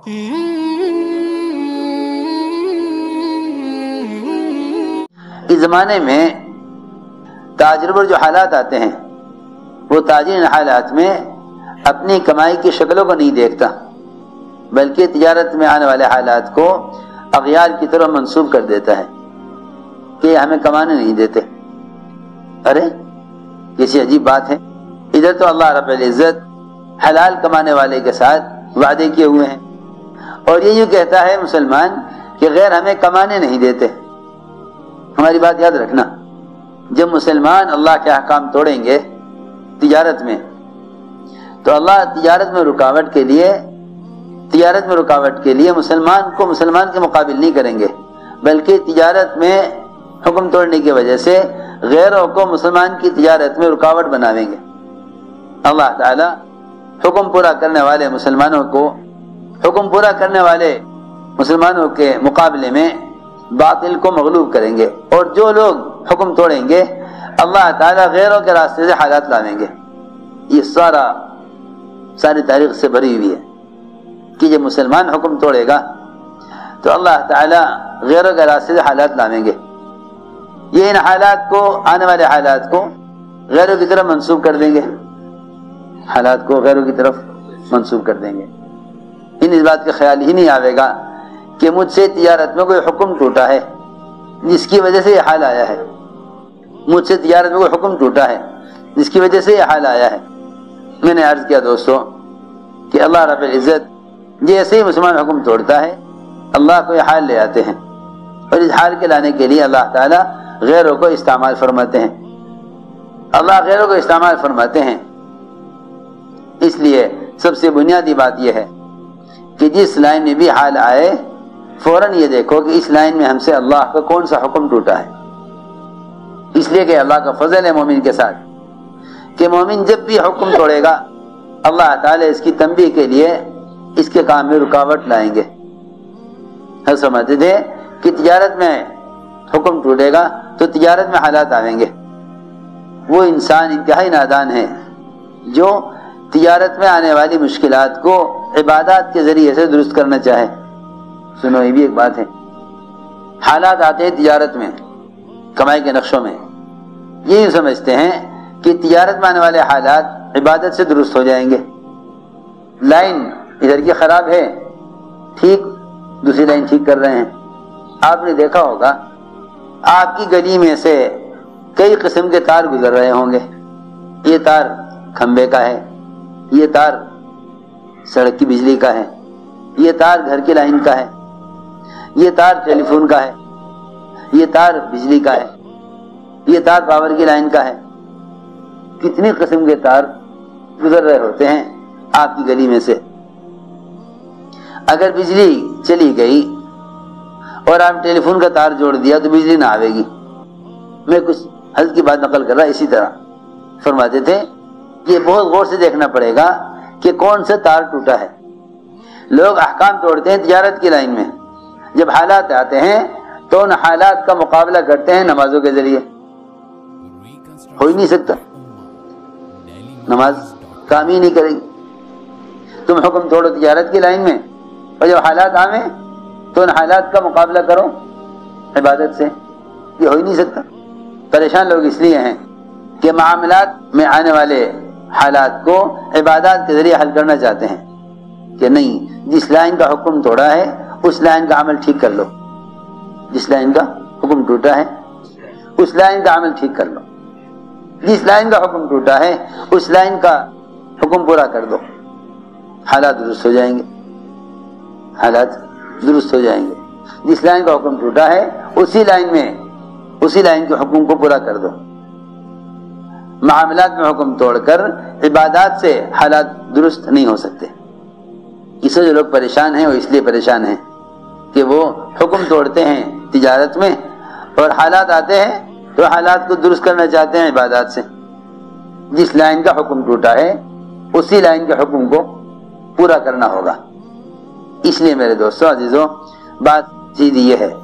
اس زمانے میں تاجر پر جو حالات آتے ہیں وہ تاجر ان حالات میں اپنی کمائی کی شکلوں کو نہیں دیکھتا، بلکہ تجارت میں آنے والے حالات کو اغیار کی طرف منسوب کر دیتا ہے کہ ہمیں کمانے نہیں دیتے۔ ارے کیسی عجیب بات ہے، ادھر تو اللہ رب العزت حلال کمانے والے کے ساتھ وعدے کیے ہوئے ہیں، اور یہ کہتا ہے مسلمان کہ غیر ہمیں کمانے نہیں دیتے۔ ہماری بات یاد رکھنا، جب مسلمان اللہ کے احکام توڑیں گے تجارت میں، تو اللہ تجارت میں رکاوٹ کے لیے مسلمان کے مقابل نہیں کریں گے، بلکہ تجارت میں حکم توڑنے کی وجہ سے غیروں کو مسلمان کی تجارت میں رکاوٹ بناویں گے۔ اللہ تعالی حکم پورا کرنے والے مسلمانوں کے مقابلے میں باطل کو مغلوب کریں گے، اور جو لوگ حکم توڑیں گے اللہ تعالی غیروں کے راستے سے حالات لاویں گے۔ یہ ساری تاریخ سے بھری ہوئی ہے کہ جب مسلمان حکم توڑے گا تو اللہ تعالی غیروں کے راستے سے حالات لاویں گے۔ یہ ان حالات کو، آنے والے حالات کو غیروں کی طرف منسوب کر دیں گے، اس بات کا خیال ہی نہیں آئے گا کہ مجھ سے تجارت میں کوئی حکم ٹوٹا ہے جس کی وجہ سے یہ حال آیا ہے، میں نے عرض کیا دوستو کہ اللہ رب العزت جیسے ہی مسلمان حکم توڑتا ہے اللہ کو یہ حال لے آتے ہیں، اور اس حال کے لانے کے لیے اللہ تعالیٰ غیروں کو استعمال فرماتے ہیں۔ اس لیے سب سے بنیادی بات یہ ہے کہ جس لائن میں بھی حال آئے فوراً یہ دیکھو کہ اس لائن میں ہم سے اللہ کا کون سا حکم ٹوٹا ہے، اس لیے کہ اللہ کا فضل ہے مومن کے ساتھ کہ مومن جب بھی حکم توڑے گا اللہ تعالیٰ اس کی تنبیہ کے لیے اس کے کام میں رکاوٹ لائیں گے۔ ہم سمجھتے تھے کہ تجارت میں حکم ٹوٹے گا تو تجارت میں حالات آئیں گے۔ وہ انسان انتہائی نادان ہے جو تجارت میں آنے والی مشکلات کو عبادات کے ذریعے سے درست کرنا چاہے۔ سنو، یہ بھی ایک بات ہے، حالات آتے ہیں تجارت میں، کمائی کے نقشوں میں، یہی سمجھتے ہیں کہ تجارت میں آنے والے حالات عبادت سے درست ہو جائیں گے۔ لائن ادھر کی خراب ہے، ٹھیک، دوسری لائن ٹھیک کر رہے ہیں۔ آپ نے دیکھا ہوگا آپ کی گلی میں سے کئی قسم کے تار گزر رہے ہوں گے، یہ تار کھمبے کا ہے، یہ تار سڑک کی بجلی کا ہے، یہ تار گھر کی لائن کا ہے، یہ تار ٹیلی فون کا ہے، یہ تار بجلی کا ہے، یہ تار پاور کی لائن کا ہے۔ کتنی قسم کے تار گزر رہے ہوتے ہیں آپ کی گلی میں سے۔ اگر بجلی چلی گئی اور آپ ٹیلی فون کا تار جوڑ دیا تو بجلی نہ آئے گی۔ میں کچھ حضرت کی بات نقل کر رہا، اسی طرح فرماتے تھے کہ بہت غور سے دیکھنا پڑے گا کہ کون سے تار ٹوٹا ہے۔ لوگ احکام توڑتے ہیں تجارت کی لائن میں، جب حالات آتے ہیں تو ان حالات کا مقابلہ کرتے ہیں نمازوں کے ذریعے۔ ہو ہی نہیں سکتا، نماز کام ہی نہیں کرے گی۔ تم حکم توڑو تجارت کی لائن میں، اور جب حالات آویں تو ان حالات کا مقابلہ کرو عبادت سے، یہ ہو ہی نہیں سکتا۔ پریشان لوگ اس لیے ہیں کہ معاملات میں آنے والے حالات کو عبادات کے ذریعے حل کرنا چاہتے ہیں کہ نہیں، جس لائن کا حکم توڑا ہے اس لائن کا عمل ٹھیک کر لو، جس لائن کا حکم ٹوٹا ہے اس لائن کا عمل ٹھیک کر لو، جس لائن کا حکم ٹوٹا ہے اس لائن کا حکم پورا کر دو، حالات درست ہو جائیں گے، جس لائن کا حکم ٹوٹا ہے اسی لائن کے حکم کو پورا کر دو۔ معاملات میں حکم توڑ کر عبادات سے حالات درست نہیں ہو سکتے۔ اس سے جو لوگ پریشان ہیں وہ اس لیے پریشان ہیں کہ وہ حکم توڑتے ہیں تجارت میں، اور حالات آتے ہیں تو حالات کو درست کرنا چاہتے ہیں عبادات سے۔ جس لائن کا حکم ٹوٹا ہے اسی لائن کے حکم کو پورا کرنا ہوگا۔ اس لیے میرے دوستو عزیزوں، بات سیدھی یہ ہے